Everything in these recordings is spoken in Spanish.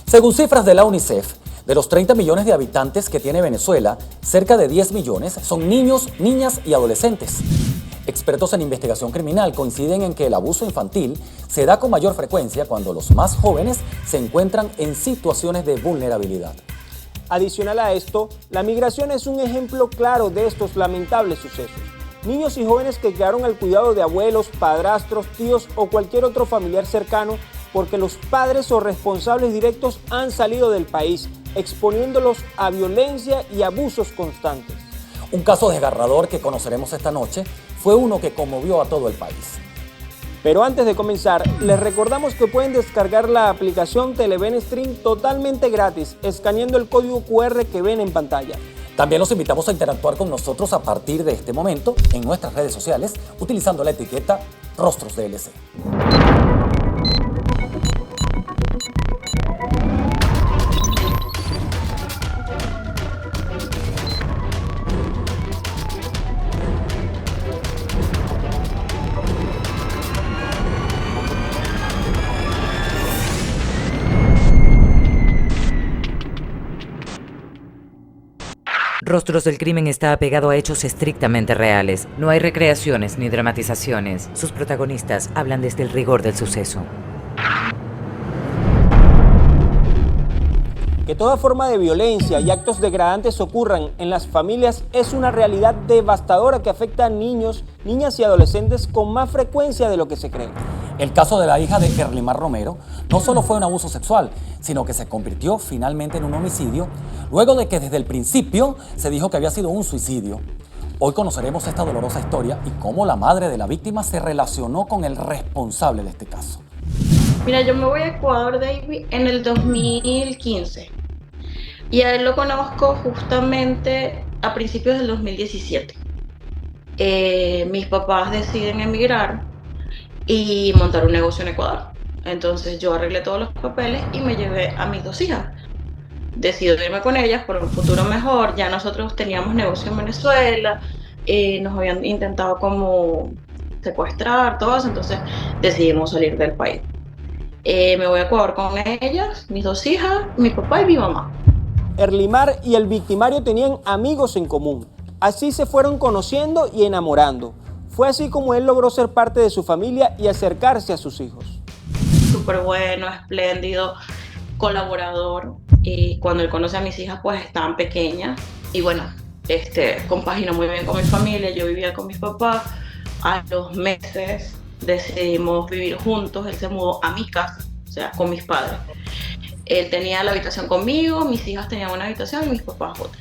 Según cifras de la UNICEF, de los 30 millones de habitantes que tiene Venezuela, cerca de 10 millones son niños, niñas y adolescentes. Expertos en investigación criminal coinciden en que el abuso infantil se da con mayor frecuencia cuando los más jóvenes se encuentran en situaciones de vulnerabilidad. Adicional a esto, la migración es un ejemplo claro de estos lamentables sucesos. Niños y jóvenes que quedaron al cuidado de abuelos, padrastros, tíos o cualquier otro familiar cercano porque los padres o responsables directos han salido del país, exponiéndolos a violencia y abusos constantes. Un caso desgarrador que conoceremos esta noche fue uno que conmovió a todo el país. Pero antes de comenzar, les recordamos que pueden descargar la aplicación Televen Stream totalmente gratis, escaneando el código QR que ven en pantalla. También los invitamos a interactuar con nosotros a partir de este momento en nuestras redes sociales, utilizando la etiqueta Rostros DLC. Rostros del Crimen está apegado a hechos estrictamente reales. No hay recreaciones ni dramatizaciones. Sus protagonistas hablan desde el rigor del suceso. Que toda forma de violencia y actos degradantes ocurran en las familias es una realidad devastadora que afecta a niños, niñas y adolescentes con más frecuencia de lo que se cree. El caso de la hija de Erlimar Romero no solo fue un abuso sexual, sino que se convirtió finalmente en un homicidio, luego de que desde el principio se dijo que había sido un suicidio. Hoy conoceremos esta dolorosa historia y cómo la madre de la víctima se relacionó con el responsable de este caso. Mira, yo me voy a Ecuador, David, en el 2015 y a él lo conozco justamente a principios del 2017. Mis papás deciden emigrar y montar un negocio en Ecuador. Entonces yo arreglé todos los papeles y me llevé a mis dos hijas. Decido irme con ellas por un futuro mejor. Ya nosotros teníamos negocio en Venezuela, nos habían intentado como secuestrar, todo eso, entonces decidimos salir del país. Me voy a Ecuador con ellas, mis dos hijas, mi papá y mi mamá. Erlimar y el victimario tenían amigos en común. Así se fueron conociendo y enamorando. Fue así como él logró ser parte de su familia y acercarse a sus hijos. Súper bueno, espléndido, colaborador. Y cuando él conoce a mis hijas, pues estaban pequeñas. Y bueno, compaginó muy bien con mi familia. Yo vivía con mis papás. A los meses decidimos vivir juntos. Él se mudó a mi casa, o sea, con mis padres. Él tenía la habitación conmigo, mis hijas tenían una habitación y mis papás otra.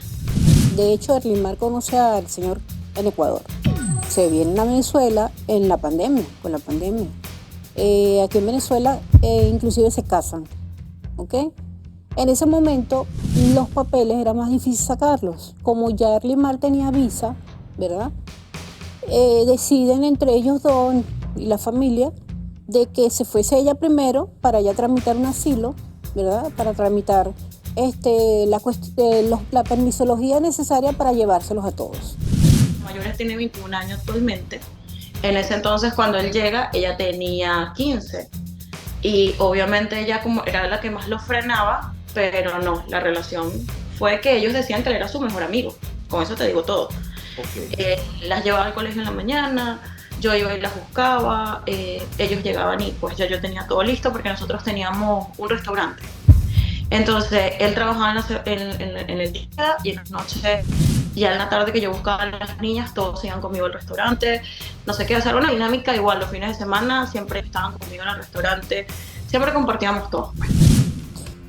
De hecho, Erlimar conoce al señor en Ecuador. Se vienen a Venezuela en la pandemia, con la pandemia. Aquí en Venezuela inclusive se casan, ¿ok? En ese momento los papeles era más difícil sacarlos. Como ya Erlimar tenía visa, ¿verdad? Deciden entre ellos dos y la familia de que se fuese ella primero para ya tramitar un asilo, ¿verdad? Para tramitar la permisología necesaria para llevárselos a todos. Mayores tiene 21 años actualmente. En ese entonces cuando él llega, ella tenía 15. Y obviamente ella como era la que más lo frenaba, pero no, la relación fue que ellos decían que él era su mejor amigo. Con eso te digo todo. Okay. Las llevaba al colegio en la mañana, yo iba y las buscaba, ellos llegaban y pues ya yo tenía todo listo porque nosotros teníamos un restaurante. Entonces él trabajaba en el día y en las noches, ya en la tarde que yo buscaba a las niñas, todos iban conmigo al restaurante, no sé qué, hacer una dinámica igual, los fines de semana siempre estaban conmigo en el restaurante, siempre compartíamos todo.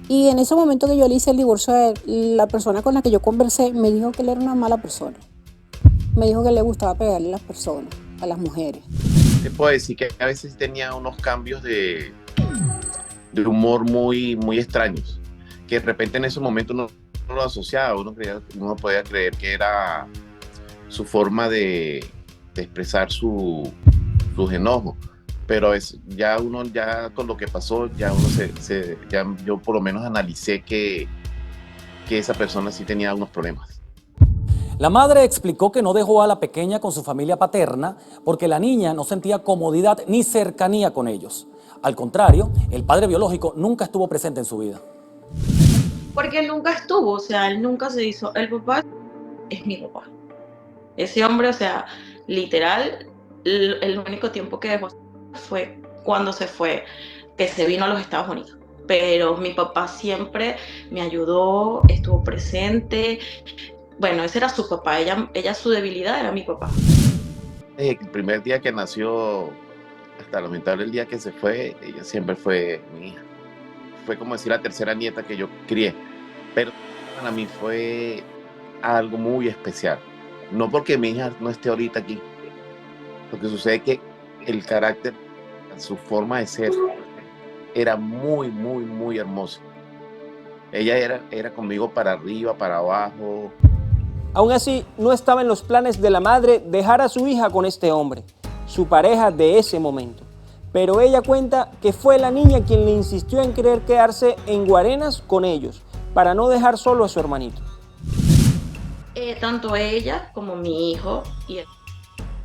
Y en ese momento que yo le hice el divorcio a él, la persona con la que yo conversé me dijo que él era una mala persona. Me dijo que le gustaba pegarle a las personas, a las mujeres. Te puedo decir que a veces tenía unos cambios de humor muy, muy extraños, que de repente en ese momento uno lo asociaba, uno podía creer que era su forma de expresar sus enojos, pero ya con lo que pasó, ya yo por lo menos analicé que esa persona sí tenía unos problemas. La madre explicó que no dejó a la pequeña con su familia paterna porque la niña no sentía comodidad ni cercanía con ellos. Al contrario, el padre biológico nunca estuvo presente en su vida. Porque él nunca estuvo, o sea, él nunca se hizo, el papá es mi papá. Ese hombre, o sea, literal, el único tiempo que dejó fue cuando se fue, que se vino a los Estados Unidos. Pero mi papá siempre me ayudó, estuvo presente. Bueno, ese era su papá, ella su debilidad era mi papá. Desde el primer día que nació hasta lamentable el día que se fue, ella siempre fue mi hija. Fue como decir la tercera nieta que yo crié, pero para mí fue algo muy especial. No porque mi hija no esté ahorita aquí, lo que sucede es que el carácter, su forma de ser, era muy, muy, muy hermosa. Ella era conmigo para arriba, para abajo. Aún así, no estaba en los planes de la madre dejar a su hija con este hombre, su pareja de ese momento. Pero ella cuenta que fue la niña quien le insistió en querer quedarse en Guarenas con ellos, para no dejar solo a su hermanito. Tanto ella como mi hijo y él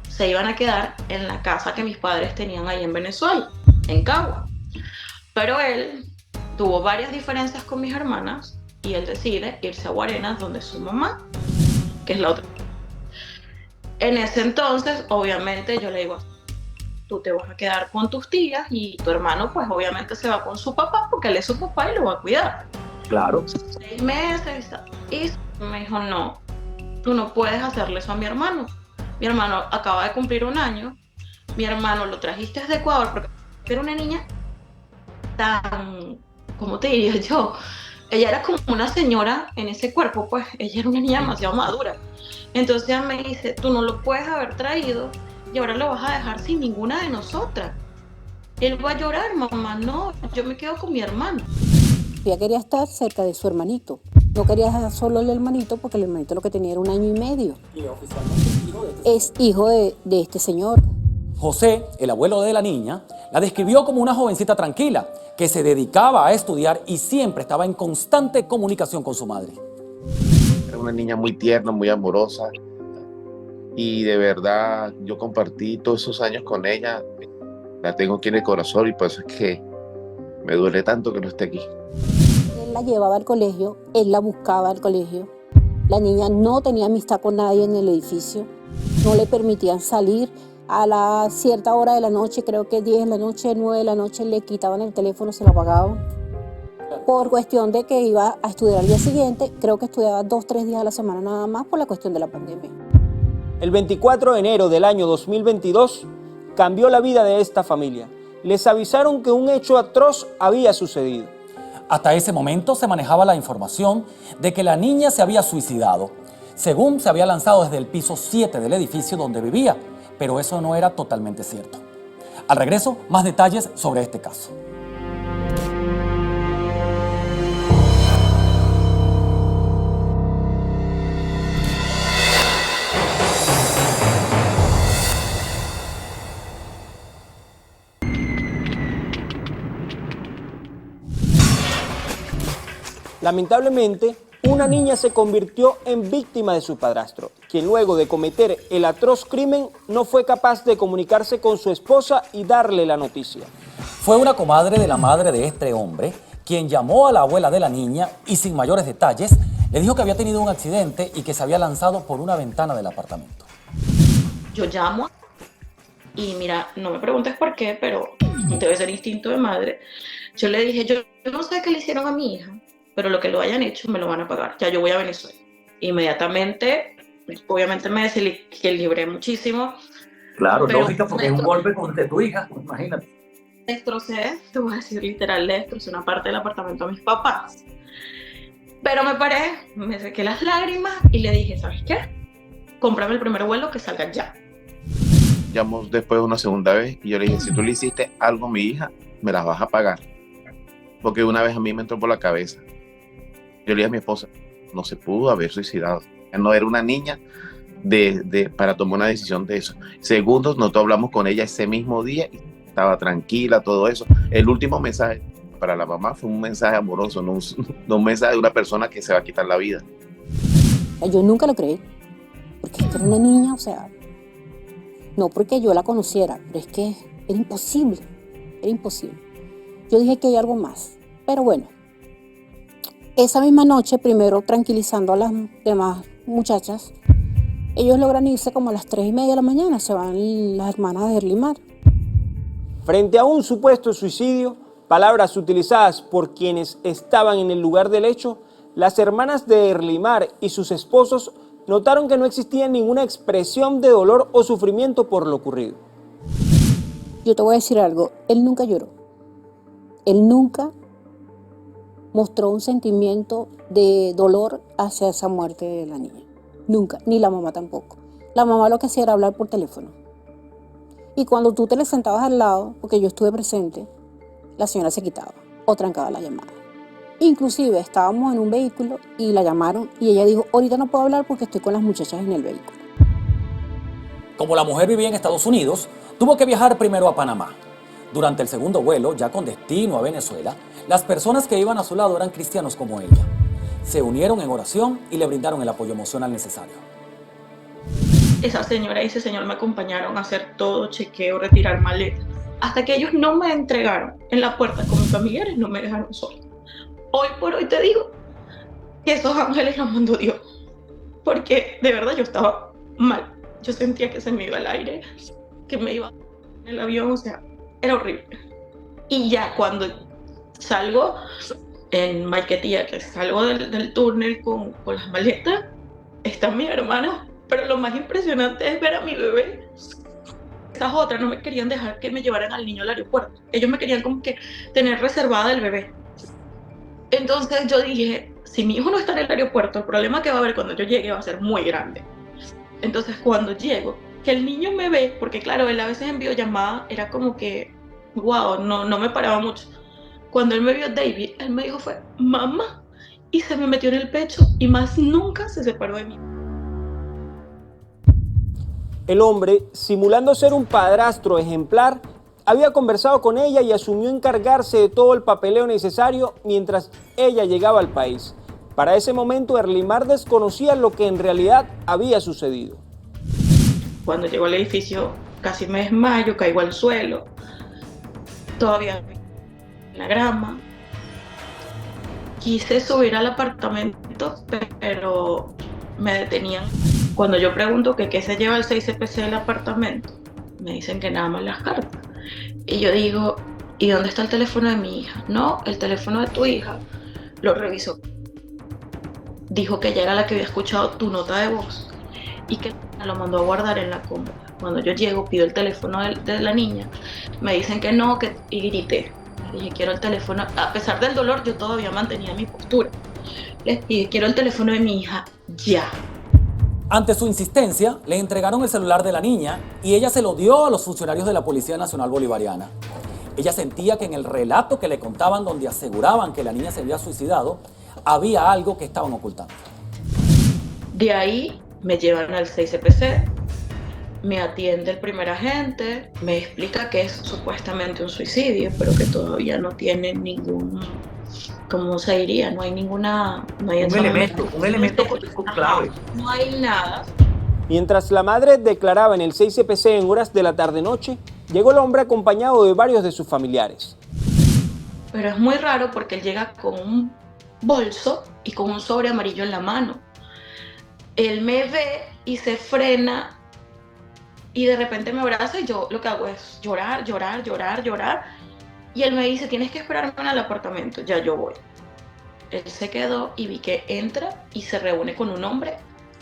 se iban a quedar en la casa que mis padres tenían ahí en Venezuela, en Cagua. Pero él tuvo varias diferencias con mis hermanas y él decide irse a Guarenas donde su mamá, que es la otra. En ese entonces, obviamente, yo le digo, tú te vas a quedar con tus tías y tu hermano, pues obviamente se va con su papá porque él es su papá y lo va a cuidar. Claro. 6 meses y me dijo, no, tú no puedes hacerle eso a mi hermano. Mi hermano acaba de cumplir 1 año, mi hermano lo trajiste desde Ecuador porque era una niña tan, ¿cómo te diría yo? Ella era como una señora en ese cuerpo, pues ella era una niña demasiado madura. Entonces ella me dice, tú no lo puedes haber traído y ahora lo vas a dejar sin ninguna de nosotras. Él va a llorar, mamá, no, yo me quedo con mi hermano. Ella quería estar cerca de su hermanito. No quería dejar solo el hermanito porque el hermanito lo que tenía era 1 año y medio. Y oficialmente Es hijo de este señor. José, el abuelo de la niña, la describió como una jovencita tranquila, que se dedicaba a estudiar y siempre estaba en constante comunicación con su madre. Era una niña muy tierna, muy amorosa. Y de verdad, yo compartí todos esos años con ella. La tengo aquí en el corazón y por eso es que me duele tanto que no esté aquí. Él la llevaba al colegio, él la buscaba al colegio. La niña no tenía amistad con nadie en el edificio. No le permitían salir. A la cierta hora de la noche, creo que 10 de la noche, 9 de la noche, le quitaban el teléfono, se lo apagaban. Por cuestión de que iba a estudiar al día siguiente, creo que estudiaba 2 o 3 días a la semana nada más por la cuestión de la pandemia. El 24 de enero del año 2022 cambió la vida de esta familia. Les avisaron que un hecho atroz había sucedido. Hasta ese momento se manejaba la información de que la niña se había suicidado, según se había lanzado desde el piso 7 del edificio donde vivía, pero eso no era totalmente cierto. Al regreso, más detalles sobre este caso. Lamentablemente, una niña se convirtió en víctima de su padrastro, quien luego de cometer el atroz crimen no fue capaz de comunicarse con su esposa y darle la noticia. Fue una comadre de la madre de este hombre quien llamó a la abuela de la niña y sin mayores detalles le dijo que había tenido un accidente y que se había lanzado por una ventana del apartamento. Yo llamo y mira, no me preguntes por qué, pero debe ser instinto de madre. Yo le dije, yo no sé qué le hicieron a mi hija, pero lo que lo hayan hecho me lo van a pagar. Ya yo voy a Venezuela. Inmediatamente, obviamente me desequilibré muchísimo. Claro, pero lógica, porque es un golpe contra tu hija, imagínate. Destrocé, te voy a decir literal, le destrocé una parte del apartamento a mis papás. Pero me paré, me sequé las lágrimas y le dije, ¿sabes qué? Cómprame el primer vuelo que salga ya. Llamó después una segunda vez y yo le dije, si tú le hiciste algo a mi hija, me las vas a pagar. Porque una vez a mí me entró por la cabeza. Yo le dije a mi esposa, no se pudo haber suicidado. No era una niña para tomar una decisión de eso. Segundo, nosotros hablamos con ella ese mismo día y estaba tranquila, todo eso. El último mensaje para la mamá fue un mensaje amoroso, no un mensaje de una persona que se va a quitar la vida. Yo nunca lo creí, porque era una niña, o sea, no porque yo la conociera, pero es que era imposible, era imposible. Yo dije que hay algo más, pero bueno, Esa misma noche, primero tranquilizando a las demás muchachas, ellos logran irse como a las 3:30 de la mañana, se van las hermanas de Erlimar. Frente a un supuesto suicidio, palabras utilizadas por quienes estaban en el lugar del hecho, las hermanas de Erlimar y sus esposos notaron que no existía ninguna expresión de dolor o sufrimiento por lo ocurrido. Yo te voy a decir algo, él nunca lloró. Él nunca mostró un sentimiento de dolor hacia esa muerte de la niña. Nunca, ni la mamá tampoco. La mamá lo que hacía era hablar por teléfono. Y cuando tú te le sentabas al lado, porque yo estuve presente, la señora se quitaba o trancaba la llamada. Inclusive estábamos en un vehículo y la llamaron y ella dijo, ahorita no puedo hablar porque estoy con las muchachas en el vehículo. Como la mujer vivía en Estados Unidos, tuvo que viajar primero a Panamá. Durante el segundo vuelo, ya con destino a Venezuela, las personas que iban a su lado eran cristianos como ella. Se unieron en oración y le brindaron el apoyo emocional necesario. Esa señora y ese señor me acompañaron a hacer todo, chequeo, retirar maletas, hasta que ellos no me entregaron en la puerta con mis familiares, no me dejaron sola. Hoy por hoy te digo que esos ángeles los mandó Dios, porque de verdad yo estaba mal. Yo sentía que se me iba el aire, que me iba en el avión, o sea, era horrible. Y ya cuando salgo en Maiquetía, que salgo del túnel con las maletas, están mis hermanas, pero lo más impresionante es ver a mi bebé. Esas otras no me querían dejar que me llevaran al niño al aeropuerto. Ellos me querían como que tener reservada el bebé. Entonces yo dije, si mi hijo no está en el aeropuerto, el problema que va a haber cuando yo llegue va a ser muy grande. Entonces cuando llego, que el niño me ve, porque claro, él a veces en videollamada era como que, wow, no me paraba mucho. Cuando él me vio David, él me dijo fue, mamá, y se me metió en el pecho y más nunca se separó de mí. El hombre, simulando ser un padrastro ejemplar, había conversado con ella y asumió encargarse de todo el papeleo necesario mientras ella llegaba al país. Para ese momento, Erlimar desconocía lo que en realidad había sucedido. Cuando llegó al edificio, casi me desmayo, caigo al suelo, todavía en la grama. Quise subir al apartamento, pero me detenían. Cuando yo pregunto que qué se lleva el 6CPC del apartamento, me dicen que nada más las cartas. Y yo digo, ¿y dónde está el teléfono de mi hija? No, el teléfono de tu hija. Lo revisó. Dijo que ella era la que había escuchado tu nota de voz y que lo mandó a guardar en la cómoda. Cuando yo llego, pido el teléfono de la niña. Me dicen que no, y grité. Le dije, quiero el teléfono. A pesar del dolor, yo todavía mantenía mi postura. Les dije, quiero el teléfono de mi hija ya. Ante su insistencia, le entregaron el celular de la niña y ella se lo dio a los funcionarios de la Policía Nacional Bolivariana. Ella sentía que en el relato que le contaban, donde aseguraban que la niña se había suicidado, había algo que estaban ocultando. De ahí me llevan al 6CPC, me atiende el primer agente, me explica que es supuestamente un suicidio, pero que todavía no tiene ningún, ¿cómo se diría? No hay ninguna... No hay un elemento clave. No hay nada. Mientras la madre declaraba en el 6CPC en horas de la tarde-noche, llegó el hombre acompañado de varios de sus familiares. Pero es muy raro porque él llega con un bolso y con un sobre amarillo en la mano. Él me ve y se frena y de repente me abraza y yo lo que hago es llorar. Y él me dice, tienes que esperarme en el apartamento, ya yo voy. Él se quedó y vi que entra y se reúne con un hombre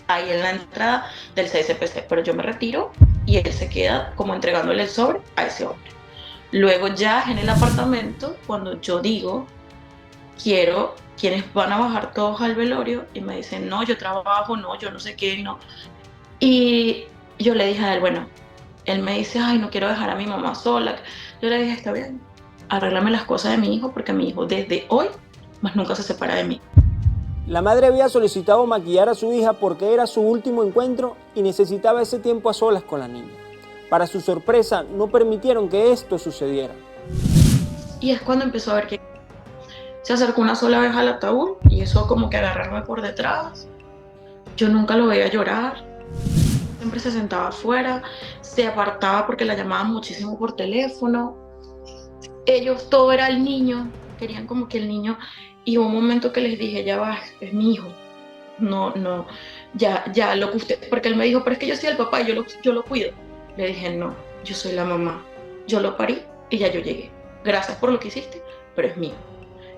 ahí en la entrada del 6CPC, pero yo me retiro y él se queda como entregándole el sobre a ese hombre. Luego ya en el apartamento, cuando yo digo, quiero, ¿quiénes van a bajar todos al velorio? Y me dicen, no, yo trabajo, no, yo no sé qué, no. Y yo le dije a él, bueno, él me dice, ay, no quiero dejar a mi mamá sola. Yo le dije, está bien, arréglame las cosas de mi hijo, porque mi hijo desde hoy más nunca se separa de mí. La madre había solicitado maquillar a su hija porque era su último encuentro y necesitaba ese tiempo a solas con la niña. Para su sorpresa, no permitieron que esto sucediera. Y es cuando empezó a ver que se acercó una sola vez al ataúd y eso como que agarrarme por detrás. Yo nunca lo veía llorar. Siempre se sentaba afuera, se apartaba porque la llamaban muchísimo por teléfono. Ellos, todo era el niño, querían como que el niño Y hubo un momento que les dije, ya va, es mi hijo. No, no, ya, lo que usted, porque él me dijo, pero es que yo soy el papá y yo lo cuido. Le dije, no, yo soy la mamá. Yo lo parí y ya yo llegué. Gracias por lo que hiciste, pero es mío.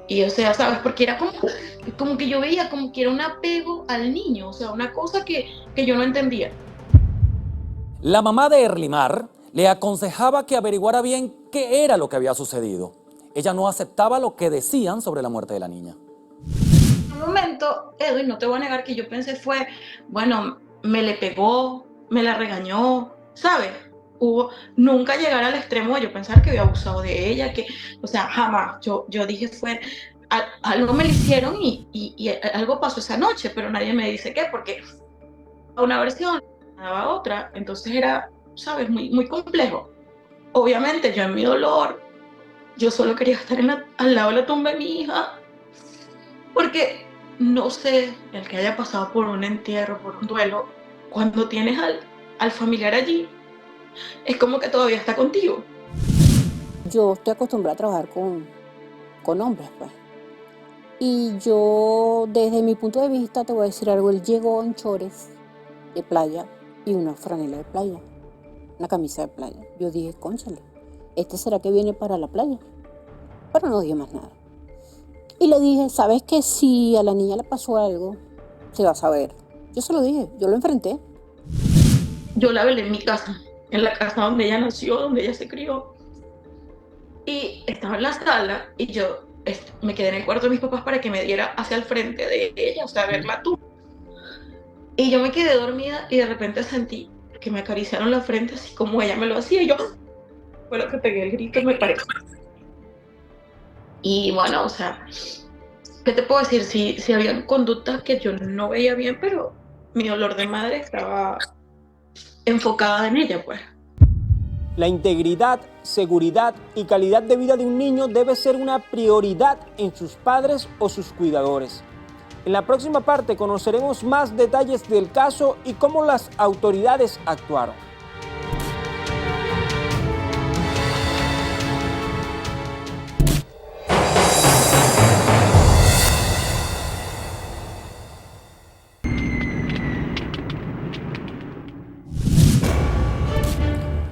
Y o sea, ¿sabes? Porque era como que yo veía como que era un apego al niño, o sea, una cosa que yo no entendía. La mamá de Erlimar le aconsejaba que averiguara bien qué era lo que había sucedido. Ella no aceptaba lo que decían sobre la muerte de la niña. En un momento, Edwin, no te voy a negar que yo pensé fue, bueno, me le pegó, me la regañó, ¿sabes? Nunca llegar al extremo de yo pensar que había abusado de ella, o sea, jamás. Yo dije fue, algo me lo hicieron y algo pasó esa noche, pero nadie me dice qué, porque una versión daba otra, entonces era, ¿sabes? Muy, muy complejo. Obviamente yo en mi dolor, yo solo quería estar al lado de la tumba de mi hija, porque no sé, el que haya pasado por un entierro, por un duelo, cuando tienes al familiar allí, es como que todavía está contigo. Yo estoy acostumbrada a trabajar con hombres, pues. Y yo, desde mi punto de vista, te voy a decir algo. Él llegó en chores de playa y una franela de playa, una camisa de playa. Yo dije, cónchale, será que viene para la playa. Pero no dije más nada. Y le dije, ¿sabes que si a la niña le pasó algo, se va a saber? Yo se lo dije, yo lo enfrenté. Yo la velé en mi casa, en la casa donde ella nació, donde ella se crió. Y estaba en la sala y yo me quedé en el cuarto de mis papás para que me diera hacia el frente de ella, o sea, verla tú. Y yo me quedé dormida y de repente sentí que me acariciaron la frente así como ella me lo hacía. Y yo fue lo que pegué el grito y me paré. Y bueno, o sea, ¿qué te puedo decir? Si había conductas que yo no veía bien, pero mi dolor de madre estaba enfocada en ella, pues. La integridad, seguridad y calidad de vida de un niño debe ser una prioridad en sus padres o sus cuidadores. En la próxima parte conoceremos más detalles del caso y cómo las autoridades actuaron.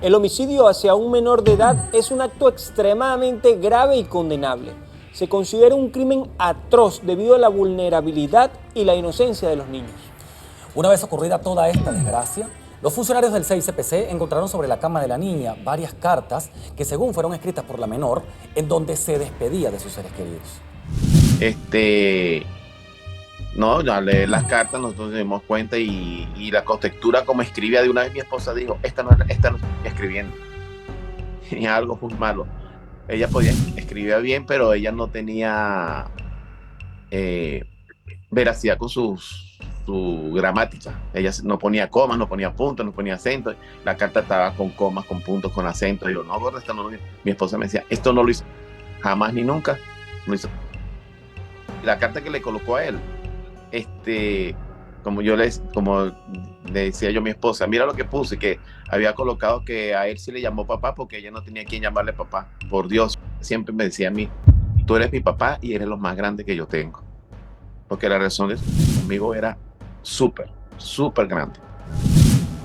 El homicidio hacia un menor de edad es un acto extremadamente grave y condenable. Se considera un crimen atroz debido a la vulnerabilidad y la inocencia de los niños. Una vez ocurrida toda esta desgracia, los funcionarios del CICPC encontraron sobre la cama de la niña varias cartas que según fueron escritas por la menor, en donde se despedía de sus seres queridos. No, al leer las cartas nosotros nos dimos cuenta y la contextura como escribía de una vez mi esposa dijo, esta no está escribiendo. Tenía algo muy malo. Ella escribía bien, pero ella no tenía veracidad con su gramática. Ella no ponía comas, no ponía puntos, no ponía acentos. La carta estaba con comas, con puntos, con acentos. Y yo, no, gorda, esto no lo hizo. Mi esposa me decía, esto no lo hizo. Jamás ni nunca lo hizo. La carta que le colocó a él, como le decía yo a mi esposa, mira lo que puse, que había colocado que a él sí le llamó papá porque ella no tenía quien llamarle papá. Por Dios, siempre me decía a mí, tú eres mi papá y eres lo más grande que yo tengo. Porque la relación conmigo era súper, súper grande.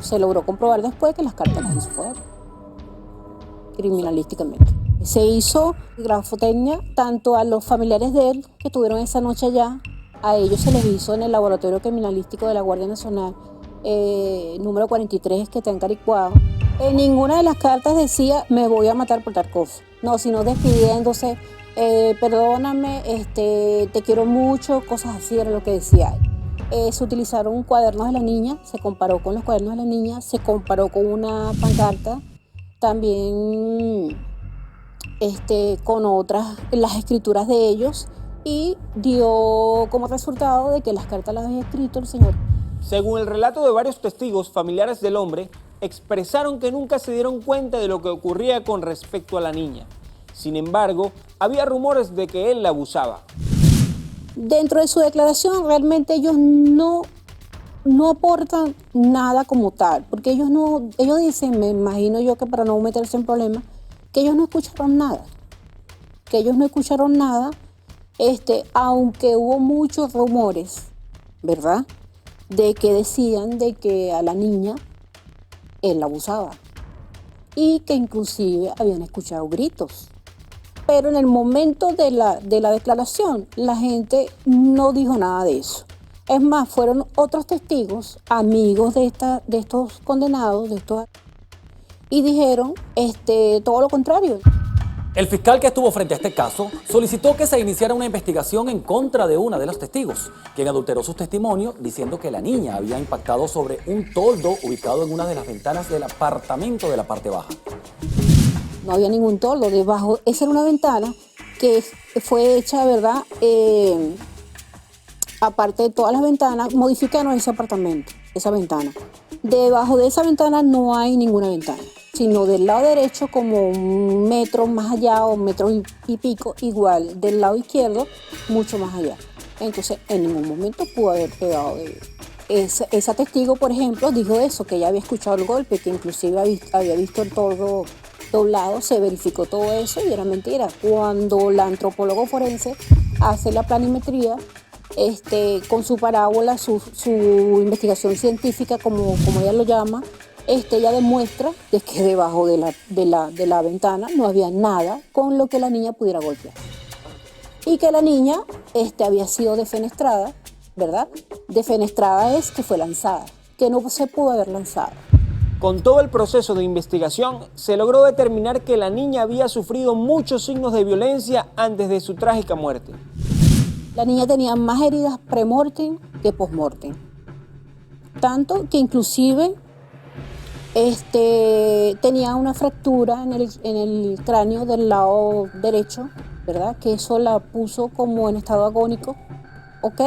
Se logró comprobar después que las cartas las hizo fuera, criminalísticamente. Se hizo grafotecnia tanto a los familiares de él que estuvieron esa noche allá. A ellos se les hizo en el laboratorio criminalístico de la Guardia Nacional, número 43, que está en Caricuao. En ninguna de las cartas decía, me voy a matar por tal cosa. No, sino despidiéndose, perdóname, te quiero mucho, cosas así era lo que decía. Se utilizaron cuadernos de la niña, se comparó con los cuadernos de la niña, se comparó con una pancarta, también con otras, las escrituras de ellos, y dio como resultado de que las cartas las había escrito el señor. Según el relato de varios testigos familiares del hombre, expresaron que nunca se dieron cuenta de lo que ocurría con respecto a la niña. Sin embargo, había rumores de que él la abusaba. Dentro de su declaración, realmente ellos no aportan nada como tal, porque ellos dicen, me imagino yo que para no meterse en problemas, que ellos no escucharon nada, Aunque hubo muchos rumores, ¿verdad?, de que decían de que a la niña él la abusaba y que inclusive habían escuchado gritos. Pero en el momento de la declaración, la gente no dijo nada de eso. Es más, fueron otros testigos, amigos de estos condenados, y dijeron todo lo contrario. El fiscal que estuvo frente a este caso solicitó que se iniciara una investigación en contra de una de los testigos, quien adulteró sus testimonios diciendo que la niña había impactado sobre un toldo ubicado en una de las ventanas del apartamento de la parte baja. No había ningún toldo debajo. Esa era una ventana que fue hecha, ¿verdad? Aparte de todas las ventanas, modificaron ese apartamento, esa ventana. Debajo de esa ventana no hay ninguna ventana, sino del lado derecho como un metro más allá o un metro y pico, igual del lado izquierdo, mucho más allá. Entonces, en ningún momento pudo haber pegado de... Esa testigo, por ejemplo, dijo eso, que ella había escuchado el golpe, que inclusive había visto el toldo doblado, se verificó todo eso y era mentira. Cuando la antropólogo forense hace la planimetría, con su parábola, su investigación científica, como ella lo llama, ella demuestra de que debajo de la ventana no había nada con lo que la niña pudiera golpear. Y que la niña había sido defenestrada, ¿verdad? Defenestrada es que fue lanzada, que no se pudo haber lanzado. Con todo el proceso de investigación, se logró determinar que la niña había sufrido muchos signos de violencia antes de su trágica muerte. La niña tenía más heridas pre-mortem que post-mortem. Tanto que inclusive tenía una fractura en el cráneo del lado derecho, ¿verdad? Que eso la puso como en estado agónico, ¿ok?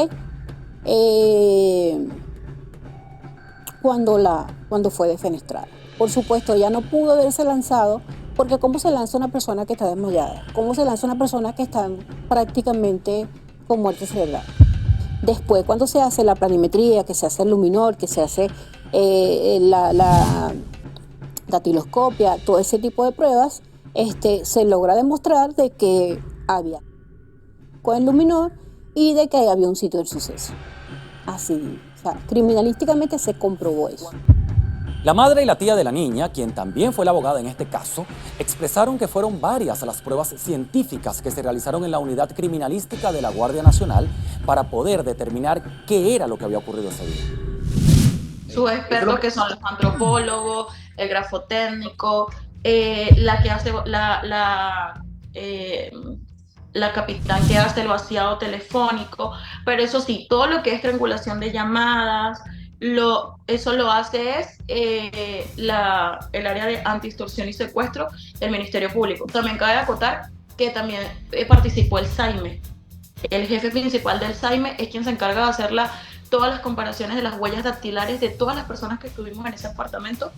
Cuando fue defenestrada. Por supuesto, ella no pudo haberse lanzado, porque ¿cómo se lanza una persona que está desmayada? ¿Cómo se lanza una persona que está prácticamente con muerte cerebral? Después, cuando se hace la planimetría, que se hace el luminol, que se hace la datiloscopia, todo ese tipo de pruebas, se logra demostrar de que había con el luminol y de que había un sitio del suceso. Así, o sea, criminalísticamente se comprobó eso. La madre y la tía de la niña, quien también fue la abogada en este caso, expresaron que fueron varias las pruebas científicas que se realizaron en la unidad criminalística de la Guardia Nacional para poder determinar qué era lo que había ocurrido ese día. Sus expertos, que son los antropólogos, el grafotécnico, la que hace la capitán que hace el vaciado telefónico, pero eso sí, todo lo que es triangulación de llamadas, eso lo hace el área de anti-extorsión y secuestro del Ministerio Público. También cabe acotar que también participó el SAIME. El jefe principal del SAIME es quien se encarga de hacer todas las comparaciones de las huellas dactilares de todas las personas que estuvimos en ese apartamento.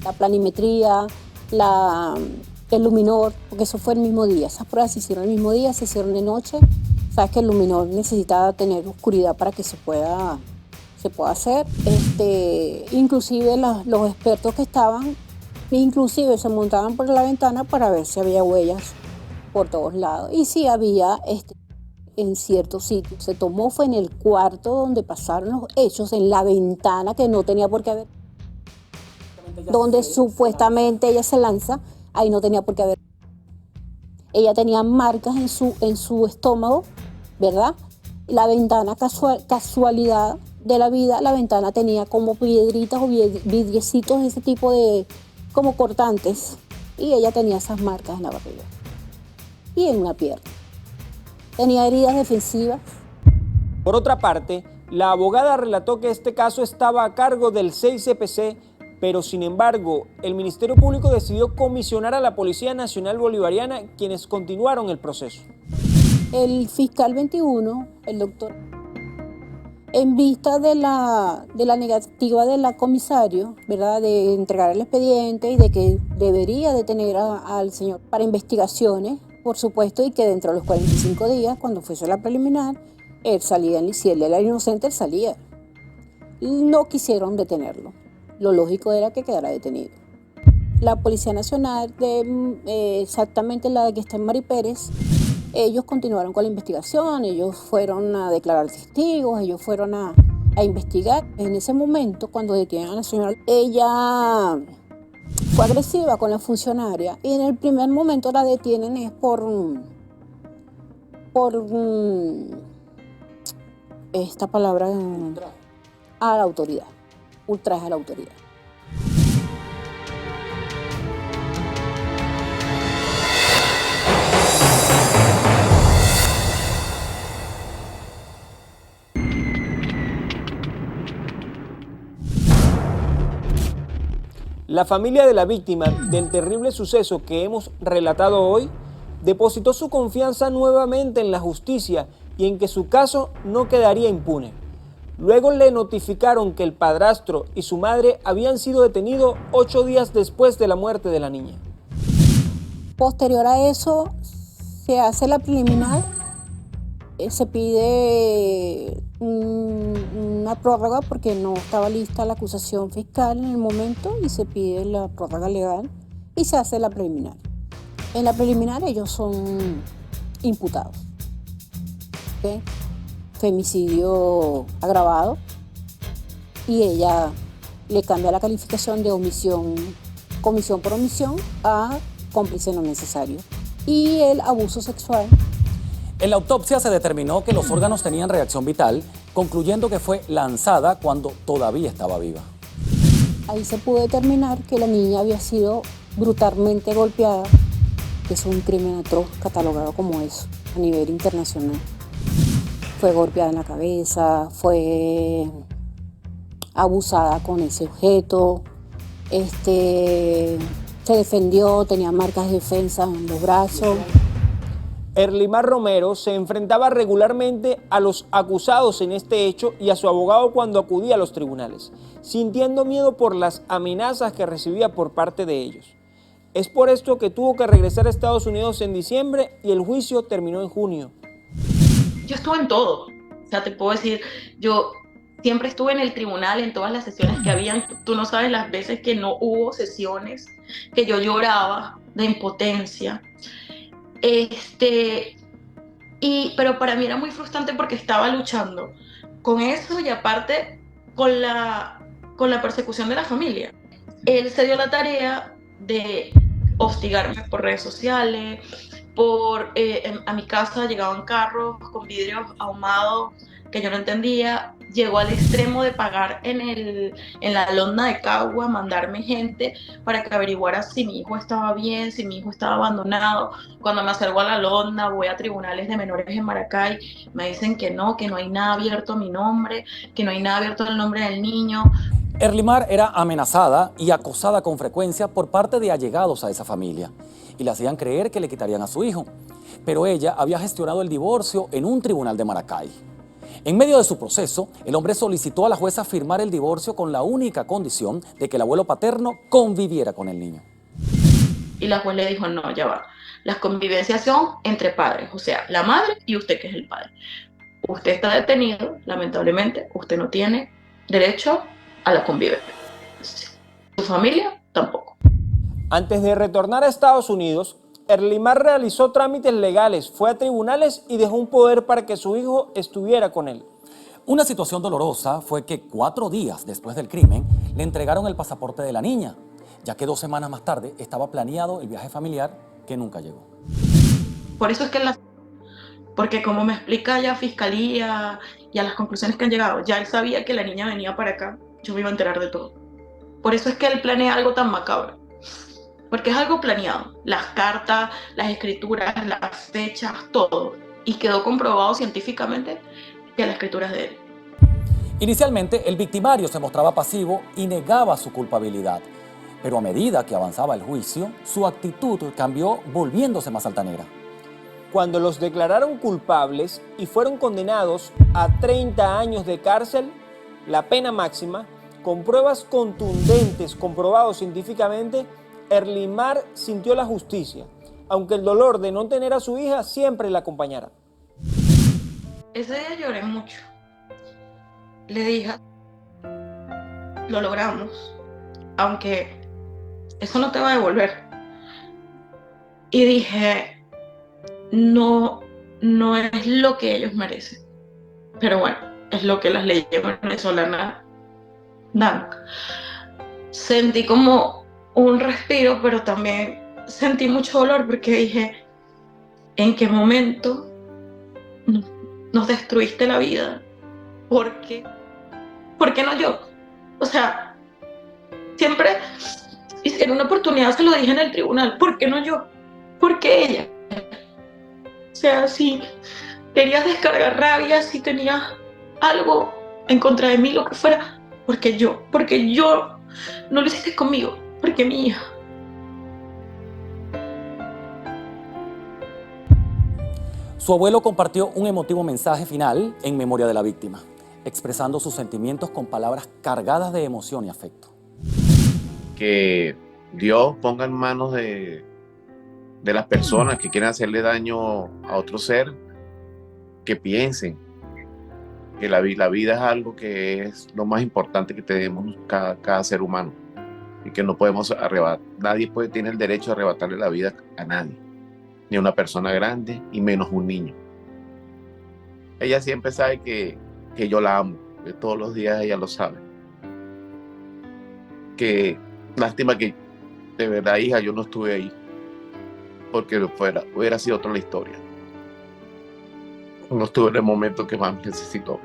La planimetría, el luminol, porque eso fue el mismo día. Esas pruebas se hicieron el mismo día, se hicieron de noche. Sabes que el luminol necesita tener oscuridad para que se pueda hacer. Inclusive los expertos que estaban, inclusive se montaban por la ventana para ver si había huellas por todos lados. Y sí había en ciertos sitios. Se tomó fue en el cuarto donde pasaron los hechos, en la ventana que no tenía por qué haber. Donde supuestamente ella se lanza, ahí no tenía por qué haber. Ella tenía marcas en su estómago, ¿verdad? La ventana, casualidad de la vida, la ventana tenía como piedritas o vidriecitos de ese tipo de, como cortantes. Y ella tenía esas marcas en la barriga y en una pierna. Tenía heridas defensivas. Por otra parte, la abogada relató que este caso estaba a cargo del 6CPC, pero sin embargo, el Ministerio Público decidió comisionar a la Policía Nacional Bolivariana, quienes continuaron el proceso. El fiscal 21, el doctor, en vista de la negativa de la comisario, ¿verdad?, de entregar el expediente y de que debería detener al señor para investigaciones, por supuesto, y que dentro de los 45 días, cuando fuese la preliminar, él salía, si él era inocente, él salía. No quisieron detenerlo. Lo lógico era que quedara detenido. La Policía Nacional, exactamente la que está en Mari Pérez, Ellos continuaron con la investigación, ellos fueron a declarar testigos, ellos fueron a investigar. En ese momento, cuando detienen a la señora, ella fue agresiva con la funcionaria y en el primer momento la detienen es por esta palabra, a la autoridad, ultraje a la autoridad. La familia de la víctima del terrible suceso que hemos relatado hoy depositó su confianza nuevamente en la justicia y en que su caso no quedaría impune. Luego le notificaron que el padrastro y su madre habían sido detenidos 8 días después de la muerte de la niña. Posterior a eso, se hace la preliminar, se pide una prórroga porque no estaba lista la acusación fiscal en el momento y se pide la prórroga legal y se hace la preliminar. En la preliminar ellos son imputados. ¿Okay? Femicidio agravado y ella le cambia la calificación de comisión por omisión a cómplice no necesario. Y el abuso sexual. En la autopsia se determinó que los órganos tenían reacción vital, concluyendo que fue lanzada cuando todavía estaba viva. Ahí se pudo determinar que la niña había sido brutalmente golpeada, que es un crimen atroz catalogado como eso a nivel internacional. Fue golpeada en la cabeza, fue abusada con ese objeto, se defendió, tenía marcas de defensa en los brazos. Erlimar Romero se enfrentaba regularmente a los acusados en este hecho y a su abogado cuando acudía a los tribunales, sintiendo miedo por las amenazas que recibía por parte de ellos. Es por esto que tuvo que regresar a Estados Unidos en diciembre y el juicio terminó en junio. Yo estuve en todo, o sea, te puedo decir, yo siempre estuve en el tribunal, en todas las sesiones que habían. Tú no sabes las veces que no hubo sesiones, que yo lloraba de impotencia. Pero para mí era muy frustrante porque estaba luchando con eso y aparte con la persecución de la familia. Él se dio la tarea de hostigarme por redes sociales, a mi casa llegaban carros con vidrios ahumados que yo no entendía. Llegó al extremo de pagar en la lona de Cagua, mandarme gente para que averiguara si mi hijo estaba bien, si mi hijo estaba abandonado. Cuando me acerco a la lona, voy a tribunales de menores en Maracay, me dicen que no hay nada abierto a mi nombre, que no hay nada abierto al nombre del niño. Erlimar era amenazada y acosada con frecuencia por parte de allegados a esa familia y le hacían creer que le quitarían a su hijo. Pero ella había gestionado el divorcio en un tribunal de Maracay. En medio de su proceso, el hombre solicitó a la jueza firmar el divorcio con la única condición de que el abuelo paterno conviviera con el niño. Y la juez le dijo, no, ya va. Las convivencias son entre padres, o sea, la madre y usted que es el padre. Usted está detenido, lamentablemente, usted no tiene derecho a la convivencia. Su familia tampoco. Antes de retornar a Estados Unidos, Erlimar realizó trámites legales, fue a tribunales y dejó un poder para que su hijo estuviera con él. Una situación dolorosa fue que 4 días después del crimen le entregaron el pasaporte de la niña, ya que 2 semanas más tarde estaba planeado el viaje familiar que nunca llegó. Por eso es que porque como me explica ya Fiscalía y a las conclusiones que han llegado, ya él sabía que la niña venía para acá, yo me iba a enterar de todo. Por eso es que él planea algo tan macabro, porque es algo planeado, las cartas, las escrituras, las fechas, todo, y quedó comprobado científicamente que la escritura es de él. Inicialmente, el victimario se mostraba pasivo y negaba su culpabilidad, pero a medida que avanzaba el juicio, su actitud cambió volviéndose más altanera. Cuando los declararon culpables y fueron condenados a 30 años de cárcel, la pena máxima, con pruebas contundentes comprobados científicamente, Erlimar sintió la justicia, aunque el dolor de no tener a su hija siempre la acompañara. Ese día lloré mucho. Le dije, lo logramos, aunque eso no te va a devolver. Y dije, no, no es lo que ellos merecen. Pero bueno, es lo que las leyes venezolanas dan. Sentí como un respiro, pero también sentí mucho dolor porque dije, ¿en qué momento nos destruiste la vida? ¿Por qué? ¿Por qué no yo? O sea, siempre, y si en una oportunidad se lo dije en el tribunal, ¿por qué no yo? ¿Por qué ella? O sea, si querías descargar rabia, si tenías algo en contra de mí, lo que fuera, porque yo no lo hiciste conmigo, porque mi hija. Su abuelo compartió un emotivo mensaje final en memoria de la víctima, expresando sus sentimientos con palabras cargadas de emoción y afecto. Que Dios ponga en manos de las personas que quieren hacerle daño a otro ser, que piensen que la vida es algo que es lo más importante que tenemos cada ser humano y que no podemos arrebatar. Nadie tiene el derecho de arrebatarle la vida a nadie, ni a una persona grande y menos un niño. Ella siempre sabe que yo la amo, que todos los días ella lo sabe. Que lástima que de verdad, hija, yo no estuve ahí, porque hubiera sido otra la historia. No estuve en el momento que más necesitó.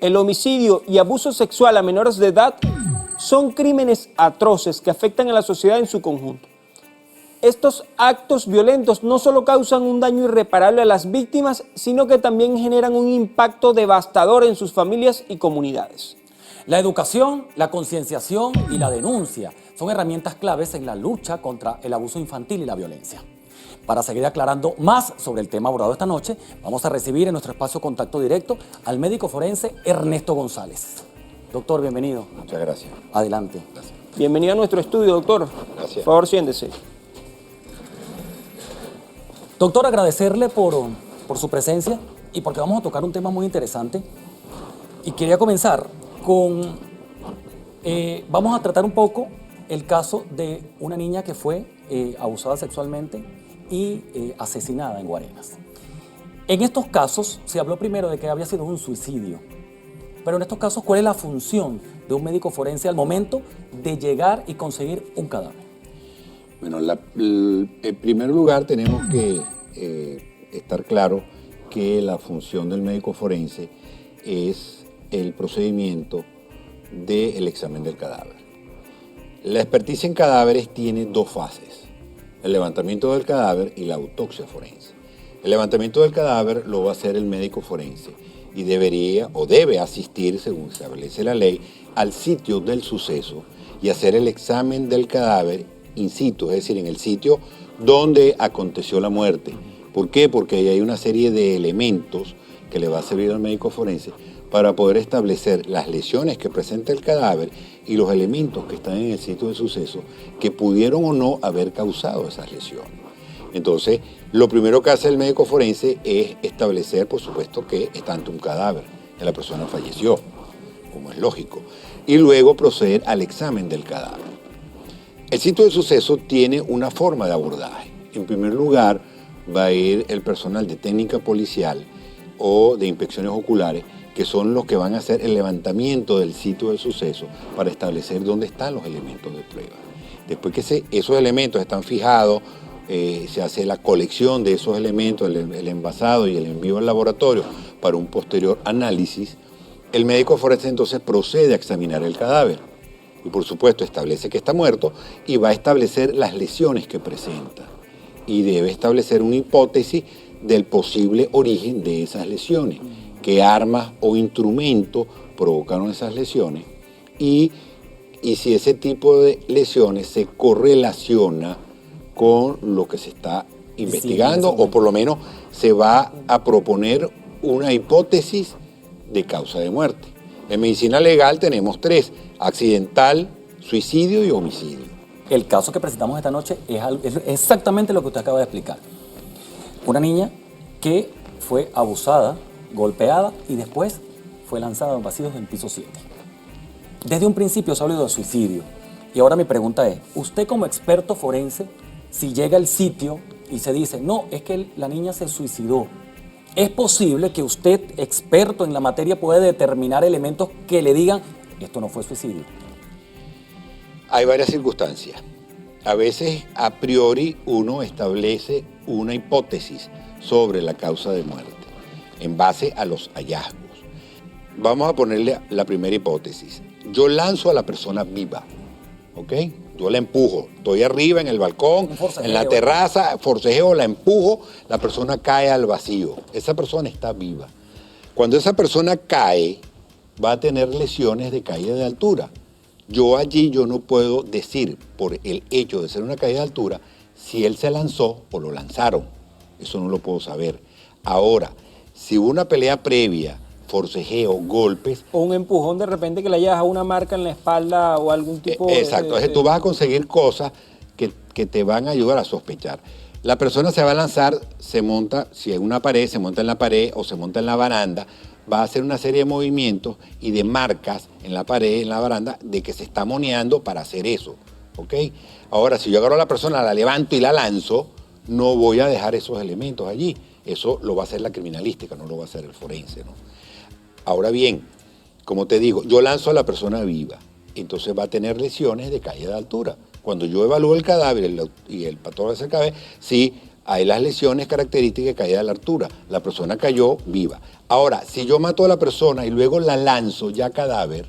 El homicidio y abuso sexual a menores de edad son crímenes atroces que afectan a la sociedad en su conjunto. Estos actos violentos no solo causan un daño irreparable a las víctimas, sino que también generan un impacto devastador en sus familias y comunidades. La educación, la concienciación y la denuncia son herramientas claves en la lucha contra el abuso infantil y la violencia. Para seguir aclarando más sobre el tema abordado esta noche, vamos a recibir en nuestro espacio Contacto Directo al médico forense Ernesto González. Doctor, bienvenido. Muchas gracias. Adelante. Gracias. Bienvenido a nuestro estudio, doctor. Gracias. Por favor, siéntese. Doctor, agradecerle por su presencia y porque vamos a tocar un tema muy interesante. Y quería comenzar con... vamos a tratar un poco el caso de una niña que fue abusada sexualmente y asesinada en Guarenas. En estos casos se habló primero de que había sido un suicidio, pero en estos casos, ¿cuál es la función de un médico forense al momento de llegar y conseguir un cadáver? Bueno, en primer lugar tenemos que estar claro que la función del médico forense es el procedimiento del examen del cadáver. La experticia en cadáveres tiene dos fases: el levantamiento del cadáver y la autopsia forense. El levantamiento del cadáver lo va a hacer el médico forense y debería o debe asistir, según establece la ley, al sitio del suceso y hacer el examen del cadáver in situ, es decir, en el sitio donde aconteció la muerte. ¿Por qué? Porque ahí hay una serie de elementos que le va a servir al médico forense para poder establecer las lesiones que presenta el cadáver y los elementos que están en el sitio del suceso que pudieron o no haber causado esas lesiones. Entonces, lo primero que hace el médico forense es establecer, por supuesto, que está ante un cadáver, que la persona falleció, como es lógico, y luego proceder al examen del cadáver. El sitio del suceso tiene una forma de abordaje. En primer lugar, va a ir el personal de técnica policial o de inspecciones oculares, que son los que van a hacer el levantamiento del sitio del suceso para establecer dónde están los elementos de prueba. Después que esos elementos están fijados, se hace la colección de esos elementos, el envasado y el envío al laboratorio para un posterior análisis. El médico forense entonces procede a examinar el cadáver y, por supuesto, establece que está muerto y va a establecer las lesiones que presenta y debe establecer una hipótesis del posible origen de esas lesiones, qué armas o instrumentos provocaron esas lesiones y si ese tipo de lesiones se correlaciona con lo que se está investigando, o por lo menos se va a proponer una hipótesis de causa de muerte. En medicina legal tenemos 3, accidental, suicidio y homicidio. El caso que presentamos esta noche es exactamente lo que usted acaba de explicar. Una niña que fue abusada, golpeada y después fue lanzada en vacíos en piso 7. Desde un principio se ha hablado de suicidio. Y ahora mi pregunta es, usted como experto forense, si llega al sitio y se dice, no, es que la niña se suicidó, ¿es posible que usted, experto en la materia, pueda determinar elementos que le digan, esto no fue suicidio? Hay varias circunstancias. A veces, a priori, uno establece una hipótesis sobre la causa de muerte en base a los hallazgos. Vamos a ponerle la primera hipótesis. Yo lanzo a la persona viva, ¿ok? Yo la empujo. Estoy arriba en el balcón, en la terraza, forcejeo, la empujo, la persona cae al vacío. Esa persona está viva. Cuando esa persona cae, va a tener lesiones de caída de altura. Yo no puedo decir por el hecho de ser una caída de altura si él se lanzó o lo lanzaron. Eso no lo puedo saber. Ahora, si hubo una pelea previa, forcejeo, golpes. O un empujón de repente que le haya dejado una marca en la espalda o algún tipo de... Exacto, entonces tú vas a conseguir cosas que te van a ayudar a sospechar. La persona se va a lanzar, se monta, si hay una pared, se monta en la pared o se monta en la baranda, va a hacer una serie de movimientos y de marcas en la pared, en la baranda, de que se está moneando para hacer eso, ¿ok? Ahora, si yo agarro a la persona, la levanto y la lanzo, no voy a dejar esos elementos allí. Eso lo va a hacer la criminalística, no lo va a hacer el forense, ¿no? Ahora bien, como te digo, yo lanzo a la persona viva, entonces va a tener lesiones de caída de altura. Cuando yo evalúo el cadáver y el patólogo hace el cadáver, sí, hay las lesiones características de caída de la altura. La persona cayó viva. Ahora, si yo mato a la persona y luego la lanzo ya cadáver,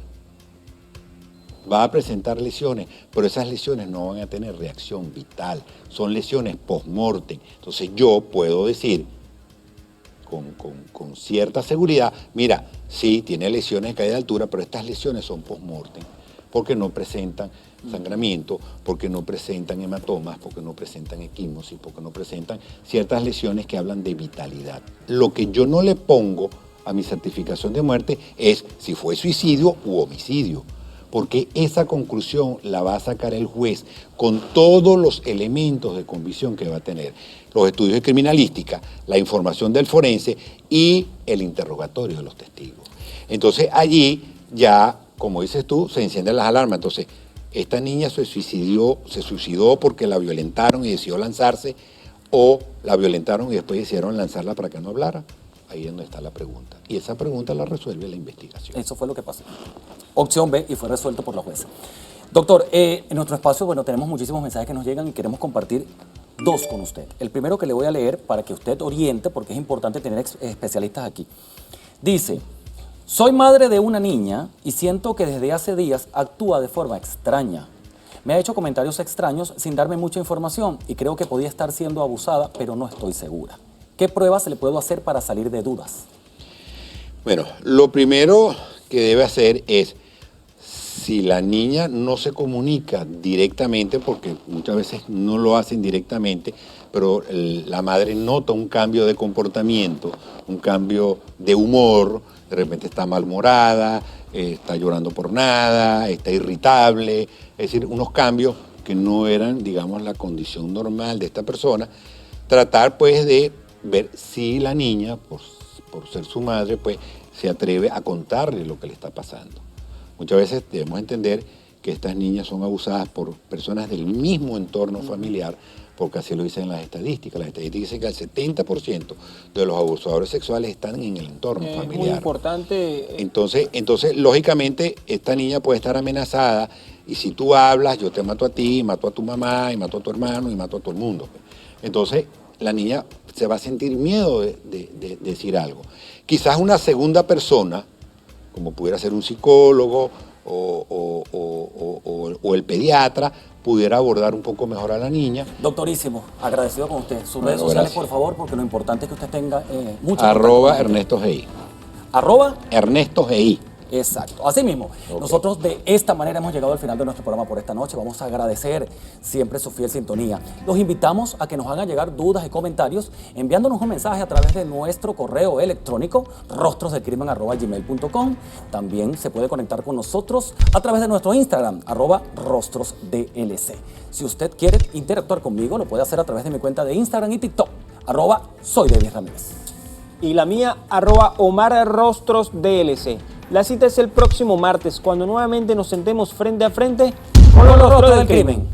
va a presentar lesiones, pero esas lesiones no van a tener reacción vital. Son lesiones post-mortem. Entonces yo puedo decir con cierta seguridad, mira, sí, tiene lesiones de caída de altura, pero estas lesiones son post-mortem, porque no presentan sangramiento, porque no presentan hematomas, porque no presentan equimosis, porque no presentan ciertas lesiones que hablan de vitalidad. Lo que yo no le pongo a mi certificación de muerte es si fue suicidio u homicidio, porque esa conclusión la va a sacar el juez con todos los elementos de convicción que va a tener, los estudios de criminalística, la información del forense y el interrogatorio de los testigos. Entonces allí ya, como dices tú, se encienden las alarmas. Entonces, esta niña se suicidó porque la violentaron y decidió lanzarse, o la violentaron y después decidieron lanzarla para que no hablara. Ahí es donde está la pregunta. Y esa pregunta la resuelve la investigación. Eso fue lo que pasó. Opción B, y fue resuelto por la jueza. Doctor, en nuestro espacio, bueno, tenemos muchísimos mensajes que nos llegan y queremos compartir 2 con usted. El primero que le voy a leer para que usted oriente, porque es importante tener especialistas aquí. Dice: soy madre de una niña y siento que desde hace días actúa de forma extraña. Me ha hecho comentarios extraños sin darme mucha información y creo que podía estar siendo abusada, pero no estoy segura. ¿Qué pruebas le puedo hacer para salir de dudas? Bueno, lo primero que debe hacer es, si la niña no se comunica directamente, porque muchas veces no lo hacen directamente, pero la madre nota un cambio de comportamiento, un cambio de humor, de repente está malhumorada, está llorando por nada, está irritable, es decir, unos cambios que no eran, digamos, la condición normal de esta persona, tratar pues de ver si la niña, por ser su madre, pues se atreve a contarle lo que le está pasando. Muchas veces debemos entender que estas niñas son abusadas por personas del mismo entorno familiar, porque así lo dicen las estadísticas. Las estadísticas dicen que el 70% de los abusadores sexuales están en el entorno familiar. Es muy importante. Entonces, lógicamente, esta niña puede estar amenazada y si tú hablas, yo te mato a ti, mato a tu mamá, y mato a tu hermano, y mato a todo el mundo. Entonces, la niña se va a sentir miedo de decir algo. Quizás una segunda persona, como pudiera ser un psicólogo o el pediatra, pudiera abordar un poco mejor a la niña. Doctorísimo, agradecido con usted. Sus redes sociales, gracias, por favor, porque lo importante es que usted tenga mucha... @ErnestoGI. ¿Arroba? ErnestoGI. Exacto. Así mismo, nosotros de esta manera hemos llegado al final de nuestro programa por esta noche. Vamos a agradecer siempre su fiel sintonía. Los invitamos a que nos hagan llegar dudas y comentarios enviándonos un mensaje a través de nuestro correo electrónico rostrosdelcrimen@gmail.com. También se puede conectar con nosotros a través de nuestro Instagram @rostrosdlc. Si usted quiere interactuar conmigo, lo puede hacer a través de mi cuenta de Instagram y TikTok @soy David Ramírez. Y la mía, @OmarRostrosDLC. La cita es el próximo martes, cuando nuevamente nos sentemos frente a frente con los rostros del crimen.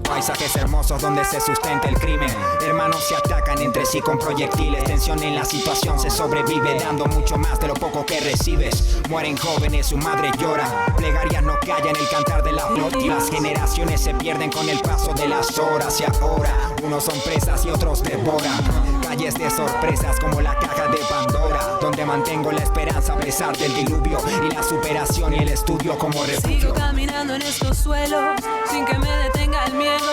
Paisajes hermosos donde se sustenta el crimen. Hermanos se atacan entre sí con proyectiles. Tensión en la situación, se sobrevive dando mucho más de lo poco que recibes. Mueren jóvenes, su madre llora. Plegarias no callan el cantar de la flor. Y las generaciones se pierden con el paso de las horas. Y ahora, unos son presas y otros devoran. Calles de sorpresas como la caja de Pandora, donde mantengo la esperanza a pesar del diluvio. Y la superación y el estudio como refugio. Sigo caminando en estos suelos sin que me detenga el miedo.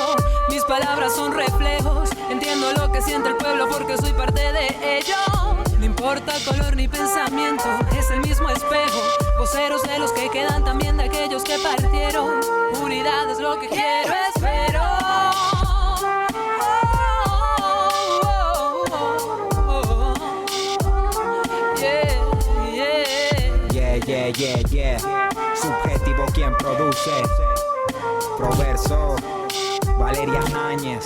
Mis palabras son reflejos, entiendo lo que siente el pueblo porque soy parte de ello. No importa color ni pensamiento, es el mismo espejo. Voceros de los que quedan, también de aquellos que partieron. Unidad es lo que quiero, espero. Yeah. Subjetivo quien produce. Proverso, Valeria Áñez.